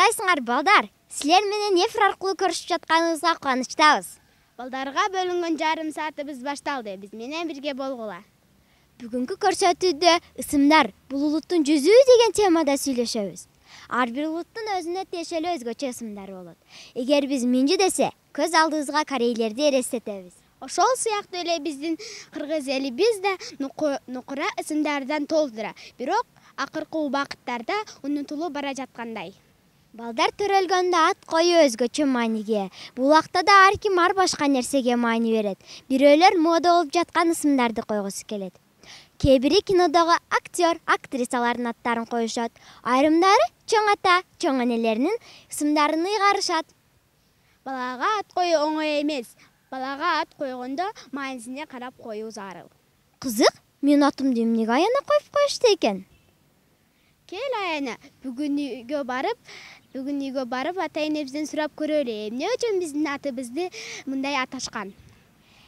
Кандайсыңар балдар? Силер менен эфир аркылуу көрүшүп жатканыбызга кубанычтабыз. Балдарга бөлүнгөн жарым саатыбыз башталды. Биз менен бирге болгула. Бүгүнкү көрсөтүүдө ысымдар, бул улуттун жүзү деген темада сүйлөшөбүз. Ар бир улуттун өзүнө тиешелүү өзгөчө ысымдары болот. Эгер биз минжи десе, көз алдыбызга корейлерди элестетебиз. Ошол сыяктуу эле биздин кыргыз элибиз да нукура ысымдардан толтура. Бирок акыркы убакыттарда унутулуп бара жаткандай. Балдар төрөлгөндө ат коюу өзгөчө мааниге. Бул убакта да ар ким ар башка нерсеге маани берет. Бирөөлөр мода болуп жаткан ысымдарды койгусу келет. Кээ бири кинодогу актер, актрисалардын аттарын коюшат. Айрымдары чоң ата, чоң энелеринин ысымдарын ыйгарышат. Балага ат коюу оңой эмес. Балага ат койгондо маанисине карап коюу зарыл. Кызык, менин атымды эмнеге Аяна коюп коюшту экен? Кел Аяна, бүгүн үйгө барып ата-энебизден сурап көрөлү. Эмне үчүн биздин атыбызды мындай аташкан?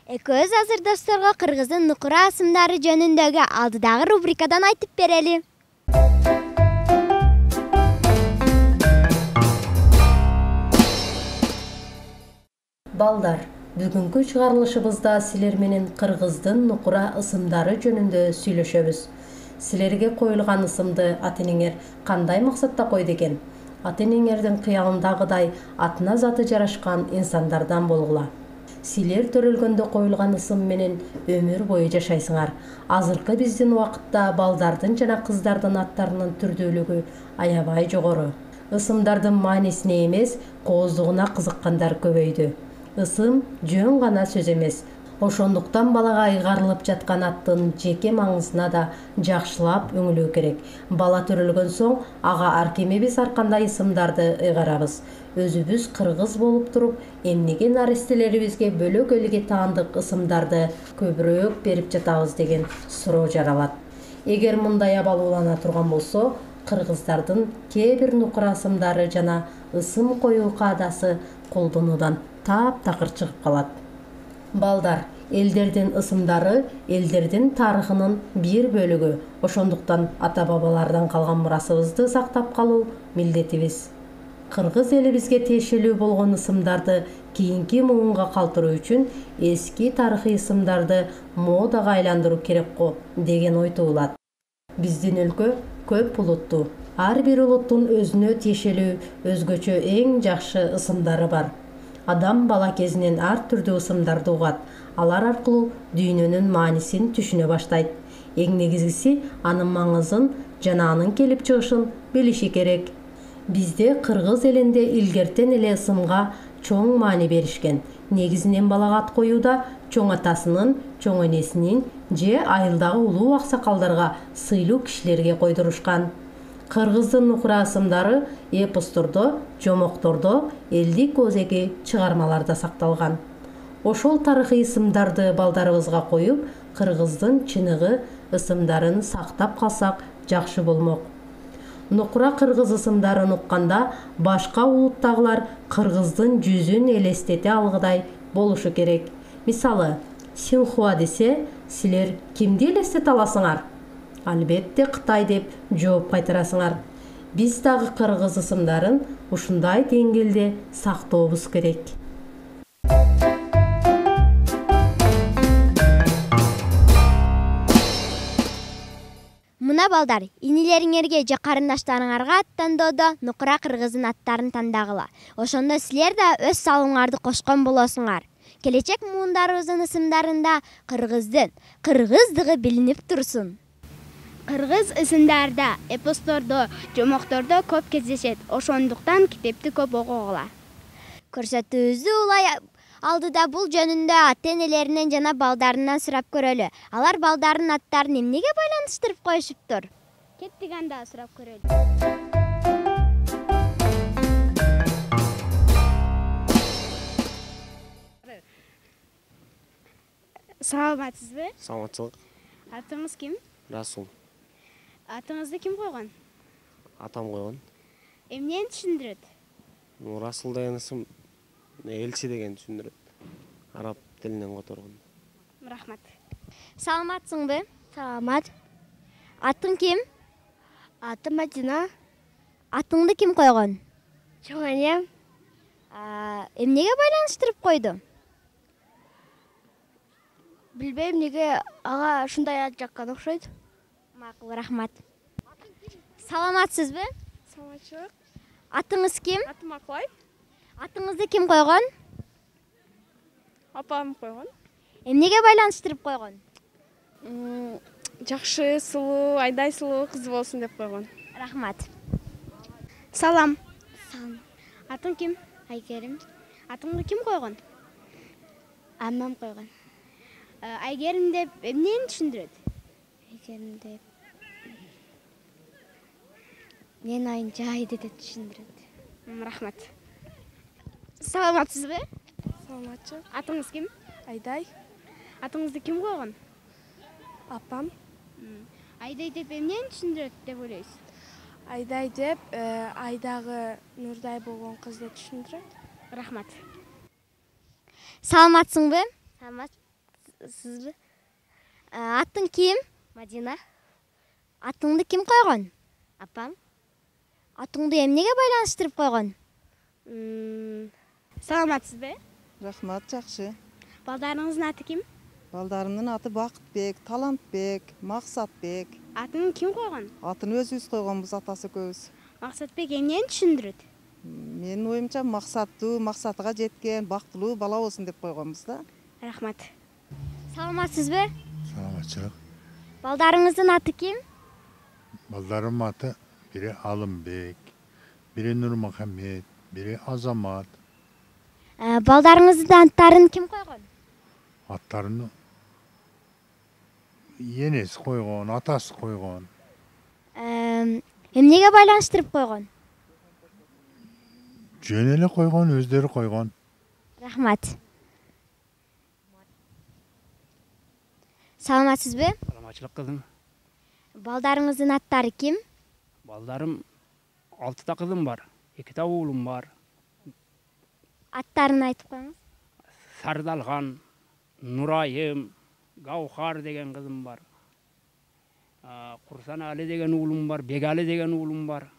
Экөөбүз азыр досторго кыргыздын нукура ысымдары жөнүндөгү алдыдагы рубрикадан айтып берели. Балдар, бүгүнкү чыгарылышыбызда силер менен кыргыздын нукура ысымдары жөнүндө сүйлөшөбүз. Силерге коюлган ысымды ата-энеңер кандай максатта койду экен? Ата-энеңердин кыялындагыдай атына заты жарашкан инсандардан болгула. Силер төрөлгөндө коюлган ысым менен өмүр бою жашайсыңар. Азыркы биздин убакытта балдардын жана кыздардын аттарынын түрдүүлүгү аябай жогору. Ысымдардын маанисине эмес, кооздугуна кызыккандар көбөйдү. Ысым жөн гана сөз эмес. Ошондуктан балага ыйгарылып жаткан аттын жеке маңызына да жакшылап өңүлүү керек. Бала төрөлгөн соң ага ар кимибиз ар кандай ысымдарды ыйгарабыз. Өзүбүз кыргыз болуп туруп, эмнеге наристелерибизге бөлөк элге таандык ысымдарды көбүрөөк берип жатабыз деген суроо жаралат. Эгер мындай абалуулана турган болсо, кыргыздардын кээ бир нукура ысымдары жана ысым коюу каадасы колдонуудан таптакыр чыгып калат. Балдар, элдердин ысымдары элдердин тарыхынын бир бөлүгү. Ошондуктан ата-бабалардан калган мурасыбызды сактап калуу милдетибиз. Кыргыз элибизге тиешелүү болгон ысымдарды кийинки муунга калтыруу үчүн эски тарыхый ысымдарды модага айландыруу керек го деген ой туулат. Биздин өлкө көп улуттуу. Ар бир улуттун өзүнө тиешелүү өзгөчө эң жакшы ысымдары бар. Адам бала кезинен ар түрдүү ысымдарды угат. Алар аркылуу дүйнөнүн маанисин түшүнө баштайт. Эң негизгиси анын маңызын жана анын келип чыгышын билиши керек. Бизде кыргыз элинде илгертен эле ысымга чоң маани беришкен. Негизинен балага ат коюуда чоң атасынын, чоң энесинин же айылдагы улуу аксакалдарга сыйлуу кишилерге койдурушкан. Кыргыздын нукура ысымдары эпостордо, жомоктордо, элдик өзеги чыгармаларда сакталган. Ошол тарыхый ысымдарды балдарыбызга коюп, кыргыздын чыныгы ысымдарын сактап калсак жакшы болмок. Нукура кыргыз ысымдарын укканда башка улуттагылар кыргыздын жүзүн элестете алгыдай болушу керек. Мисалы, Синхуа десе, силер кимди элестете аласыңар? Албетте Кытай деп жооп кайтарасыңар. Биз дагы кыргыз ысымдарын ушундай деңгээлде сактообуз керек. Мына балдар, инилериңерге же карындаштарыңарга ат тандоодо нукура кыргыздын аттарын тандагыла. Ошондо силер да өз салымыңарды кошкон болосуңар. Келечек муундарыбыздын ысымдарында кыргыздыгы билинип турсун. Кыргыз ысымдарда, эпостордо, жомоктордо көп кездешет. Ошондуктан китепти көп окугула. Көрсөтүүбүздү улай алдыда бул жөнүндө ата-энелеринен жана балдарынан сурап көрөлү. Алар балдардын аттарын эмнеге байланыштырып коюшуптур? Кеттик анда сурап көрөлү. Саламатсызбы? Саламатчылык. Атыңыз ким? Расул. Атыңызды ким койгон? Атам койгон. Эмнени түшүндүрөт? Расул деген ысым элчи деген түшүндүрөт. Араб тилинен которгон. Рахмат. Саламатсыңбы? Саламат. Атың ким? Атым Мадина. Атыңды ким койгон? Чоң энем. Эмнеге байланыштырып койду? Билбейм, неге ага ушундай ат жаккан окшойт. Макул, рахмат. Саламатсызбы? Саламатчылык. Атыңыз ким? Атым Аклай. Атыңызды ким койгон? Апам койгон. Эмнеге байланыштырып койгон? Жакшы, сулуу, айдай сулуу кыз болсун деп койгон. Рахмат. Салам. Салам. Атың ким? Айгерим. Атыңды ким койгон? Амам койгон. Айгерим деп эмнени түшүндүрөт? Айгерим деп мен айынча айды деп түшүндүрөт. Рахмат. Саламатсызбы? Саламатчы. Атыңыз ким? Айдай. Атыңызды ким койгон? Апам. Айдай деп эмнени түшүндүрөт деп ойлойсуз? Айдай деп айдагы Нурдай болгон кызды түшүндүрөт. Рахмат. Саламатсыңбы? Саламатсызбы? Атың ким? Мадина. Атыңды ким койгон? Апам. Атыңды эмнеге байланыштырып койгон? Саламатсызбы? Рахмат, жакшы. Балдарыңыздын аты ким? Балдарымдын аты Бакытбек, Талантбек, Максатбек. Атын ким койгон? Атын өзүбүз койгонбуз, атасы көбүз. Максатбек эмнени түшүндүрөт? Менин оюмча максаттуу, максатыга жеткен, бактылуу бала болсун деп койгонбуз да. Рахмат. Саламатсызбы? Саламатчылык. Балдарыңыздын аты ким? Балдарым аты бири Алымбек, бири Нурмухаммед, бири Азамат. Балдарыңыздын аттарын ким койгон? Аттарын енеси койгон, атасы койгон. Эмнеге байланыштырып койгон? Жөн эле койгон, өздөрү койгон. Рахмат. Саламатсызбы? Саламатчылык кызым. Балдарыңыздын аттары ким? Балдарым 6 кызым бар, 2 уулум бар. Аттарын айтып коюңуз. Сардалган, Нурайым, Гаухар деген кызым бар. Курсанали деген уулум бар, Бегали деген уулум бар.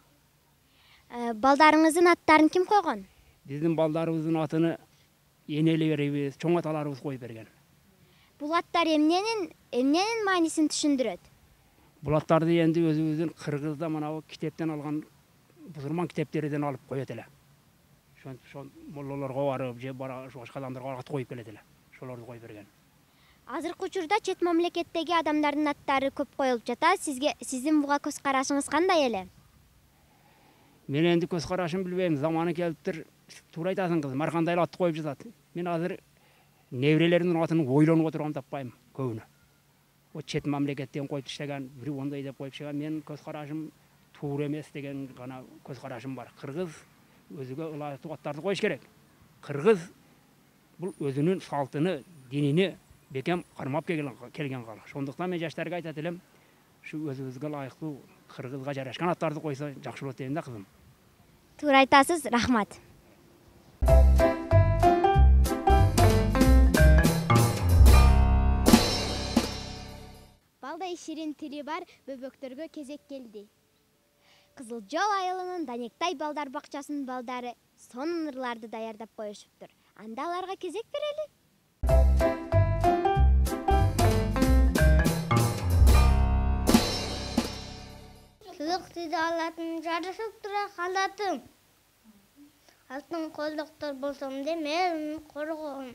Балдарыңыздын аттарын ким койгон? Биздин балдарыбыздын атыны энелерибиз, чоң аталарыбыз коюп берген. Бул аттар эмненин маанисин түшүндүрөт? Бул аттарды энди өзүбүздүн Кыргызда мына китептен алган, бузурман китептерден алып коет эле. Шон моллолорго барып, же башка адамдарга ат коюп келет эле. Шолорду коюп берген. Азыркы учурда чет мамлекеттеги адамдардын аттары көп коюлуп жатат. Сиздин буга көз карашыңыз кандай эле? Мен энди көз карашым билбейм, заманы келиптир. Туура айтасың кызым, ар кандай атты коюп жатат. Мен азыр неврелеримдин атын ойлонуп отурган таппайм көбүнө. O чет мамлекеттен коюп иштеген, бир ондай деп коюп иштеген, мен көз карашым туура эмес деген гана көз карашым бар. Кыргыз өзүгө ылайыктуу аттарды коюш керек. Кыргыз бул өзүнүн салтыны, динини бекем кармап келген калк. Шондуктан мен жаштарга айтат элем, ушу өзүбүзгө ылайыктуу Кыргызга жарашкан аттарды койсо жакшы болот дейм да кызым. Туура айтасыз, рахмат. Балдай ширин тили бар бөбөктөргө кезек келди. Кызыл Жол айылынын Данектай балдар бакчасынын балдары сонун ырларды даярдап коюшуптур. Анда аларга кезек берели. Сыйлықты алатын жарышып тұра қалатым. Алтын қолдықтар болсам де мен қорғым.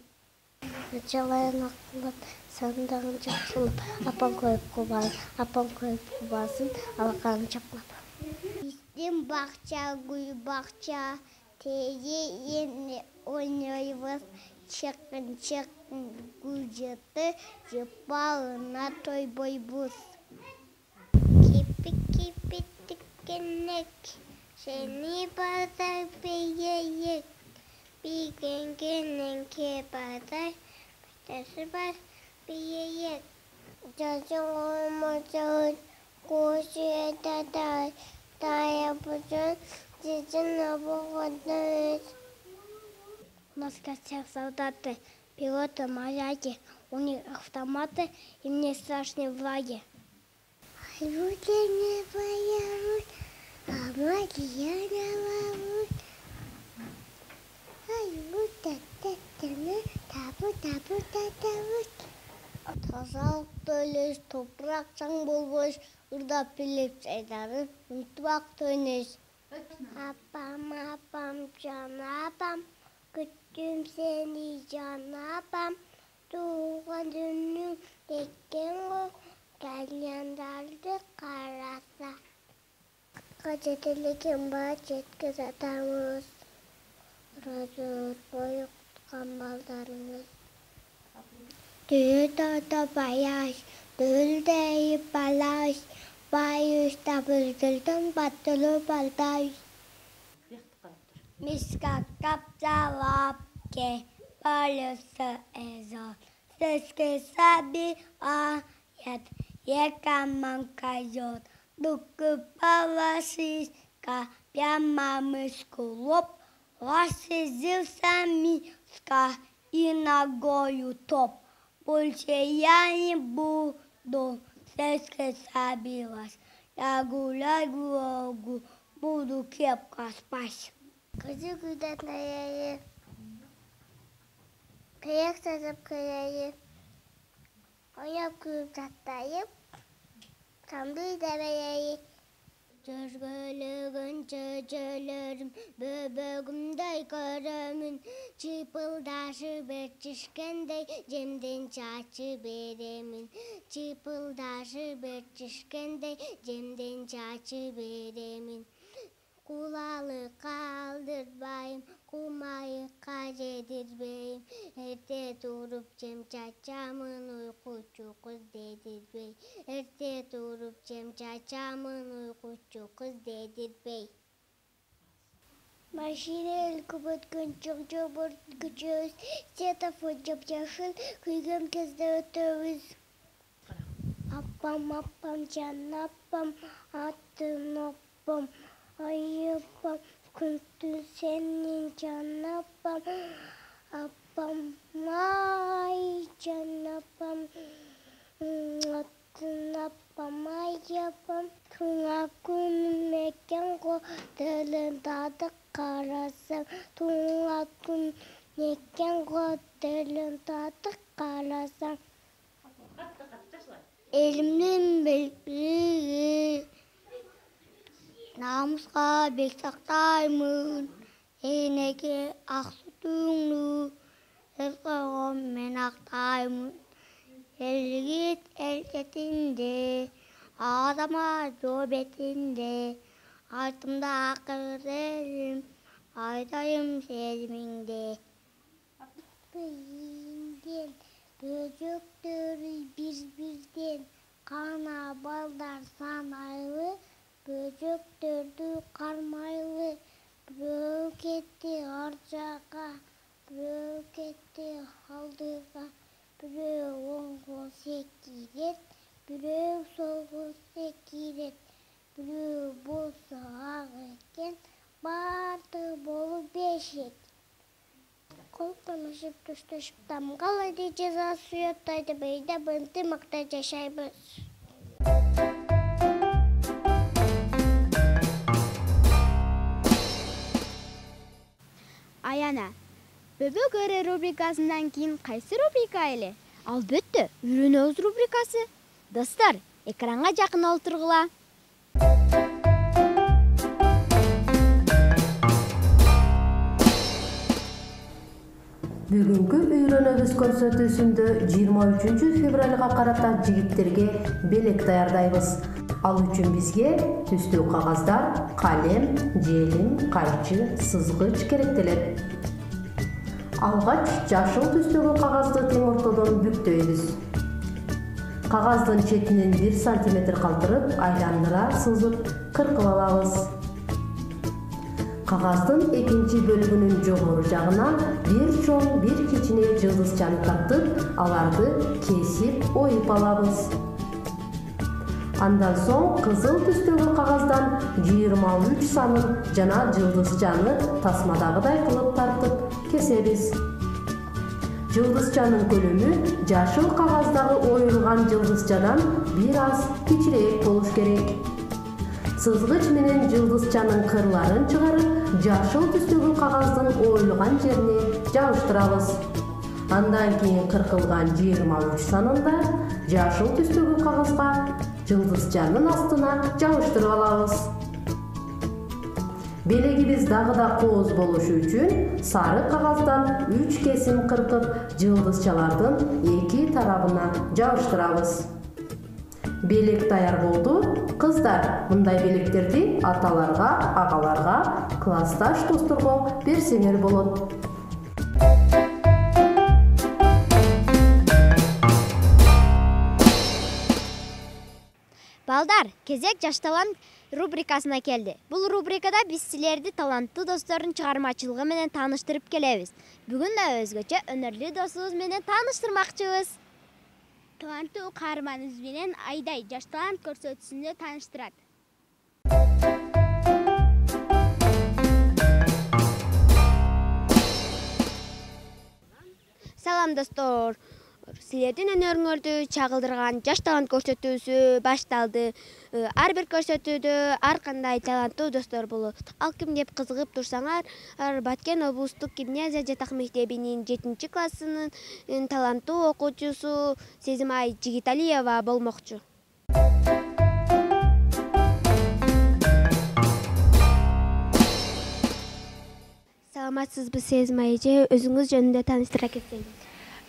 Жалайын ақылат, сандағын жақсылып, апам қойып қубасын, алақанын чаплап. Бізден бақча, гүл бақча, теге ені ойнайбыз, чықын гүл жеті, жепалына той бойбыз. Кипи тіккенек, сені базар бейек, бейгенгенен кебадай, бәтесі бар бейек. Жазың олмазауын, көші әдадай, тая бұжын, зізін абуғадай. У нас в гостях солдаты, пилоты, моряки, у них автоматы, им не страшны враги. Люди не боялись, а маги я не ловлюсь. Тазалык төлөш, топурак чаң болбош, ырдап билеп жайдарын унутпак төнөш. Апам, жан апам, күттүм сени жан апам, тууган күнүң экен го, календарды караса. Кажет элеген ба жеткиз атамыз, разы боюккан балдарыңыз. Түйөтөтө баяш, дүлдейип балаш, байышта бүздүлдүн баттылы балдаш. Мискакап жалап ке, балысы эзол, сөзгө саби аят, екаман кайот, дукы балашиска, пямамыс кулоп, ласизил самиска, и ногою топ. Больше я не буду сельской сабилась. Я гуляю, буду крепко спать. Кызы гудат на яе, каяк сазап каяе, аяп күп жаттайып, самды дабаяе. Жөргөлөгөн чөжөлөрүм, бөбөгүмдөй көрөмүн, чыпылдашып ээрчишкендей, жемден чачы беремин. Чыпылдашып ээрчишкендей, жемден чачы беремин. Кулалы калдырбайым, кумайыкка жедирбейм. Эрте туруп жем чачамын, уйкучу кыз дедирбей. Эрте туруп жем чачамын, уйкучу кыз дедирбей. Машина көбөткөн жок күчөбүз, светофор жап-жашыл, күйгөн кезде өтөбүз. Апам, жан апам, атын апам, айыпам, күнтү сенин жан апам, ай жан апам, атын апам, айыпам, туңа күнүм экен го, делен тады карасам, туңа күн экен го, делен тады карасам. Элимдин белгиси, намыска бек сактаймын, энеге ак сүтүңдү, эс койгон мен актаймын. Элгит эл четинде, адама жоо бетинде, артымда акыр элим, айтайым сезимиңде. Бийиңден бөжөктөрү бир-бирден, кана балдар санайлы, бөжөктөрдү кармайлы. Бирөө кетти ар жакка, бирөө кетти алдыга, бирөө оңго секирет, бирөө солго секирет, бирөө болсо ак экен, барды болуп бешет. Колтонушуп түштөшүп тамгалайды, жаза суяттайды, бейде бынты макта жашайбыз. Аяна, бөбө көрө рубрикасынан кийин кайсы рубрика эле? Албетте, үйрөнөбүз рубрикасы. Достор, экранга жакын олтургула. Бүгүнкү үйрөнөбүз көрсөтүүсүндө 23 февралга карата жигиттерге белек даярдайбыз. Ал үчүн бизге түстүү кагаздар, калем, желим, кайчы, сызгыч керектелет. Алгач жашыл түстөгү кагазды тең ортодон бүктөйбүз. Кагаздын четинен 1 см калтырып, айландыра сызып, кыркып алабыз. Кагаздын экинчи бөлүгүнүн жогору жагына бир чоң, бир кичине жылдызчаны тартып, аларды кесип, оюп алабыз. Андан соң кызыл түстөгү кагаздан 23 санын жана жылдызчаны тасмадагыдай кылып тартып кесебиз. Жылдызчанын көлөмү жашыл кагаздагы оюлган жылдызчадан бир аз кичирээк болуш керек. Сызгыч менен жылдызчанын кырларын чыгарып, жашыл түстөгү кагаздын оюлган жерине жабыштырабыз. Андан кийин кыркылган 23 санында жашыл түстөгү кагазга жылдызчанын астына жабыштырып алабыз. Белегибиз дагы да кооз болушу үчүн сары кагаздан 3 кесим кыркып, жылдызчалардын 2 тарабына жабыштырабыз. Белек даяр болду. Кыздар, мындай белектерди аталарга, агаларга, классташ досторго берсеңер болот. Балдар, кезек жаш талант рубрикасына келди. Бул рубрикада биз силерди таланттуу достордун чыгармачылыгы менен тааныштырып келебиз. Бүгүн да өзгөчө өнөрлүү досубуз менен тааныштырмакчыбыз. Таланттуу каарманыбыз менен Айдай жаш талант көрсөтүүсүндө тааныштырат. Салам достор. Силердин өнөрүңөрдү чагылдырган жаш талант көрсөтүүсү башталды. Ар бир көрсөтүүдө ар кандай таланттуу достор болот. Ал ким деп кызыгып турсаңар, Баткен облустук гимназия жатак мектебинин 7 классынын таланттуу окуучусу Сезимай Жигиталиева болмокчу. Саламатсызбы Сезимай эже, өзүңүз жөнүндө тааныштыра кетсеңиз.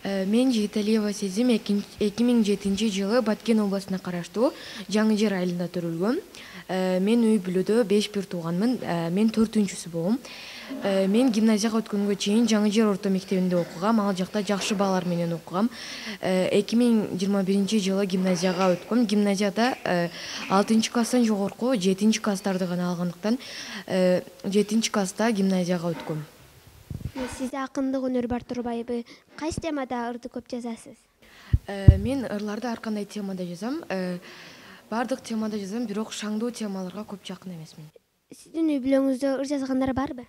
Мен Жигиталиева Сезим 2007 жылы Баткен областына караштуу Жаңы Жер айылында төрөлгөм. Мен үй бүлөдө 5 бир тууганмын. Мен 4-үнчүсү болом. Мен гимназияга өткөнгө чейин Жаңы Жер орто мектебинде окугам. Ал жакта жакшы балдар менен окугам. 2021 жылы гимназияга өткөм. Гимназияда 6 класстан жогорку 7 класстарды гана алгандыктан 7 класста гимназияга өткөм. Сизде акындык өнөр бар турбайбы? Кайсы темада ырды көп жазасыз? Мен ырларды ар кандай темада жазам. Бардык темада жазам, бирок шаңдуу темаларга көп жакын эмесмин. Сиздин үй бүлөңүздө ыр жазгандар барбы?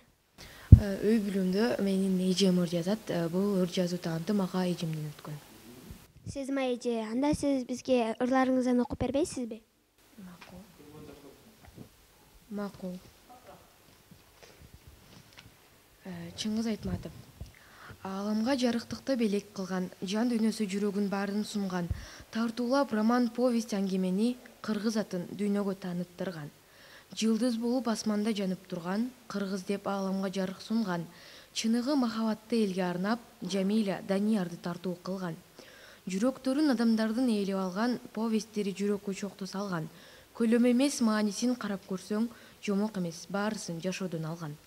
Үй бүлөмдө менин эжем ыр жазат. Бул ыр жазуу таланты мага эжемден өткөн. Сезимай эже, анда сиз бизге ырларыңыздан окуп бербейсизби? Макул. Чыңгыз Айтматов. Ааламга жарыктыкты белек кылган, жан дүйнөсү жүрөгүн баарын сунган, тартуулап роман повесть аңгемени кыргыз атын дүйнөгө тааныттырган. Жылдыз болуп асманда жанып турган, кыргыз деп ааламга жарык сунган, чыныгы махабатты элге арнап, Жамиля Даниярды тартуу кылган. Жүрөктөрүн адамдардын ээлеп алган, повесттери жүрөккө чокту салган. Көлөм эмес маанисин карап көрсөң, жомок эмес, баарысын жашоодон алган.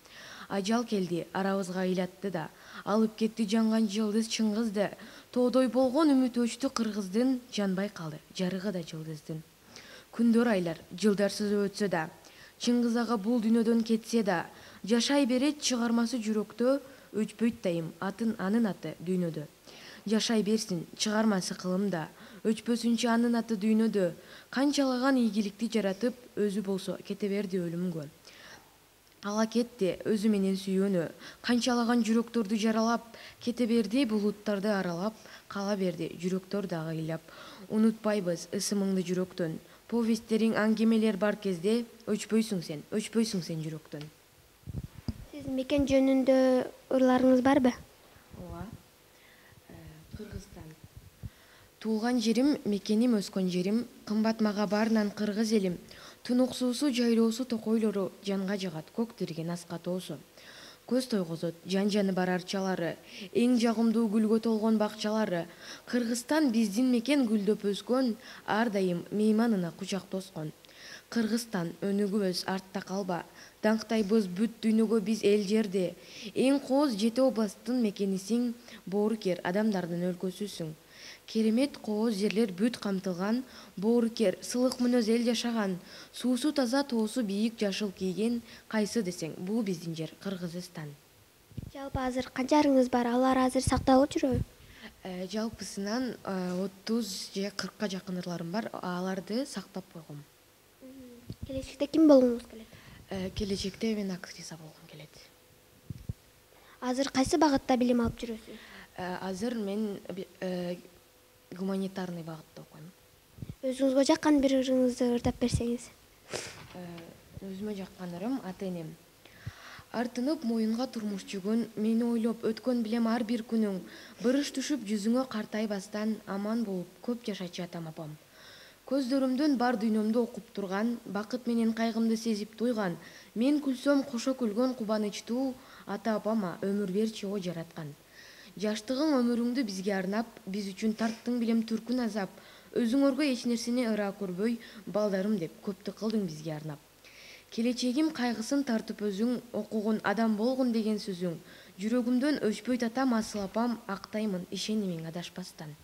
Ажал келди, арабызга ыйлатты да, алып кетти жанган жылдыз Чыңгызды. Тоодой болгон үмүт өчтү кыргыздын, жанбай калды, жарыгы да жылдыздын. Күндөр айлар, жылдарсыз өтсө да, Чыңгыз ага бул дүйнөдөн кетсе да, жашай берет чыгармасы жүрөктө, өчпөйт дайым анын аты дүйнөдө. Жашай берсин чыгармасы кылымда, өчпөсүнчө анын аты дүйнөдө. Канчалаган ийгиликти жаратып, өзү болсо кете берди өлүмгө. Ала кетти өзү менен сүйөнү, канчалаган жүрөктөрдү жаралап, кете берди булуттарды аралап, кала берди жүрөктөр дагы ыйлап. Унутпайбыз ысымыңды жүрөктөн, повесттериң аңгемелер бар кезде, өчпөйсүң сен жүрөктөн. Сиз мекен жөнүндө ырларыңыз барбы? Ооба. Кыргызстан. Туулган жерим, мекеним, өскөн жерим, кымбат мага баарынан кыргыз элим. Тунуксуусу, жайлоосу, токойлору жанга жагат, көктирген аска тоосу. Көз тойгозот, жан-жаны бар арчалары, эң жагымдуу гүлгө толгон бакчалары. Кыргызстан биздин мекен гүлдөп өскөн, ар дайым мейманына кучак тоскон. Кыргызстан өнүгүбүз артта калба, даңктайбыз бүт дүйнөгө биз эл жерде. Эң кооз 7 областтын мекенисиң, боорукер адамдардын өлкөсүсүң. Керемет кооз жерлер бүт камтылган, боорукер, сылык мүнөз эл жашаган, суусу таза, тоосу бийик, жашыл кийген, кайсы десең, бул биздин жер Кыргызстан. Жалпы азыр канчарыңыз бар? Алар азыр сакталып жүрөбү? Жалпысынан 30 же 40ка жакын ырларым бар, аларды сактап койгом. Келечекте ким болгуңуз келет? Келечекте мен актриса болгум келет. Азыр кайсы багытта билим алып жүрөсүз? Азыр мен гуманитарный багытта окуйм. Өзүңүзгө жаккан бир ырыңызды ырдап берсеңиз. Өзүмө жаккан ырым ата-энем. Артынып моюнга турмуш жүгүн, мени ойлоп өткөн билем ар бир күнүң, бырыш түшүп жүзүңө картайбастан аман болуп көп жашачу атам апам. Көздөрүмдөн бар дүйнөмдү окуп турган, бакыт менен кайгымды сезип туйган, мен күлсөм кошо күлгөн кубанычтуу ата апама өмүр берчи о жараткан. Жаштыгың өмүрүңдү бизге арнап, биз үчүн тарттың билем түркүн азап, өзүңөргө эч нерсени ыраа көрбөй, балдарым деп көптү кылдың бизге арнап. Келечегим кайгысын тартып өзүң, окугун адам болгун деген сөзүң, жүрөгүмдөн өчпөйт атам асыл апам, актаймын ишенимиң адашпастан.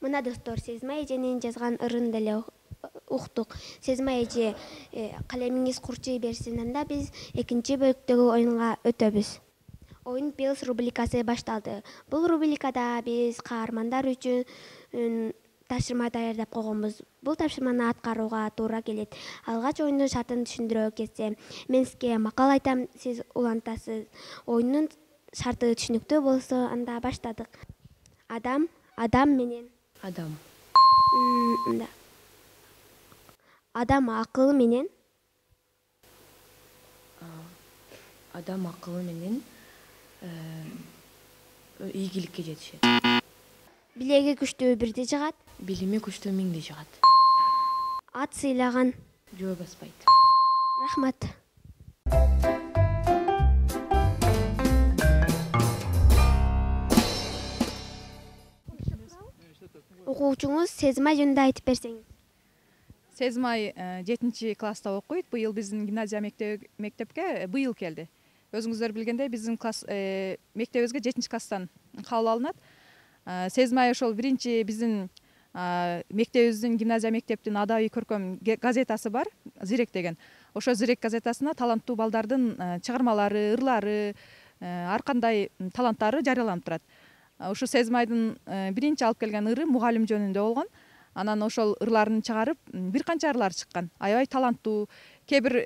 Мына достор, Сезма эженин жазган ырын деле уктук. Сезма эже калемиңиз курчуй берсин, анда биз экинчи бөлүктөгү оюнга өтөбүз. Оюн Пелс рубрикасы башталды. Бул рубрикада биз каармандар үчүн тапшырма даярдап койгонбуз. Бул тапшырманы аткарууга туура келет. Алгач оюндун шартын түшүндүрө кетсем, мен сизге макал айтам, сиз улантасыз. Оюндун шарты түшүнүктүү болсо, анда баштадык. Адам менен Адам. Адам акылы менен Адам акылы менен ийгиликке жетишет. Билеги күчтүү бирди жыгат. Билими күчтүү миңди жыгат. Ат сыйлаган Жөө баспайт. рахмат. Окуучуңуз Сезмай жөнүндө айтып берсеңиз. Сезмай 7 класста окуйт. Быйыл биздин гимназия мектепке быйыл келди. Өзүңүздөр билгендей, биздин класс мектебибизге 7 класстан кабыл алынат. Сезмай ошол биринчи биздин мектебибиздин гимназия мектептин адабий көркөм газетасы бар, Зирек деген. Ошо Зирек газетасына таланттуу балдардын чыгармалары, ырлары, ар кандай таланттары жарыяланып турат. Ошо Сезмайдын биринчи алып келген ыры мугалим жөнүндө болгон. Анан ошол ырларын чыгарып, бир канча ырлар чыккан. Аябай таланттуу. Кээ бир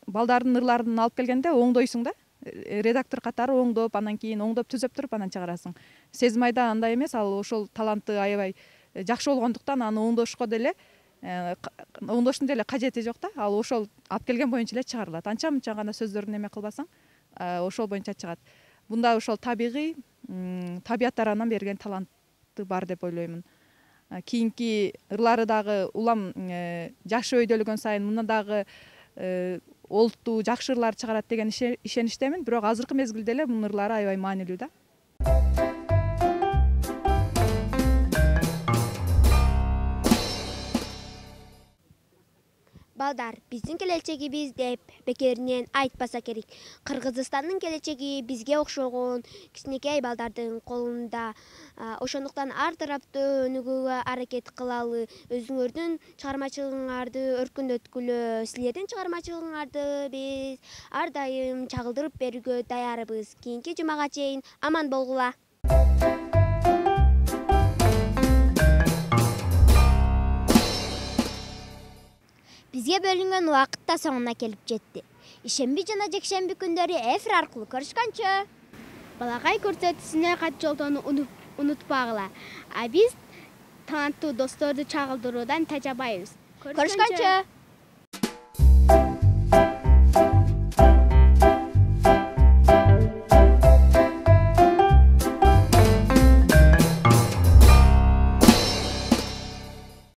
балдардын ырларын алып келгенде оңдойсуң да. Редактор катары оңдоп, анан кийин оңдоп түзөп туруп анан чыгарасың. Сезмайда андай эмес, ал ошол таланты аябай жакшы болгондуктан аны оңдошко деле оңдоштун деле кажети жок да. Ал ошол алып келген боюнча эле чыгарылат. Анча мынча гана сөздөрүн эме кылбасаң, ошол боюнча чыгат. Бунда ошол табигый табият тарабынан берген таланты бар деп ойлоймун. Кийинки ырлары дагы улам жакшы өйдөлгөн сайын мындан дагы олуттуу жакшы ырлар чыгарат деген ишеништемин. Бирок азыркы мезгилде эле мунун ырлары аябай маанилүү да. Балдар, биздин келечегибиз деп бекеринен айтпаса керек. Кыргызстандын келечеги бизге окшогон кичинекей балдардын колунда. Ошондуктан ар тараптуу өнүгүүгө аракет кылалы. Өзүңөрдүн чыгармачылыгыңарды өркүндөткүлө. Силердин чыгармачылыгыңарды биз ар дайым чагылдырып берүүгө даярбыз. Кийинки жумага чейин аман болгула. Бизге бөлүнгөн убакыт да соңуна келип жетти. Ишемби жана жекшемби күндөрү эфир аркылуу көрүшкөнчө. Балагай көрсөтүүсүнө кат жолдоону унутпагыла. А биз таланттуу досторду чагылдыруудан тажабайбыз. Көрүшкөнчө.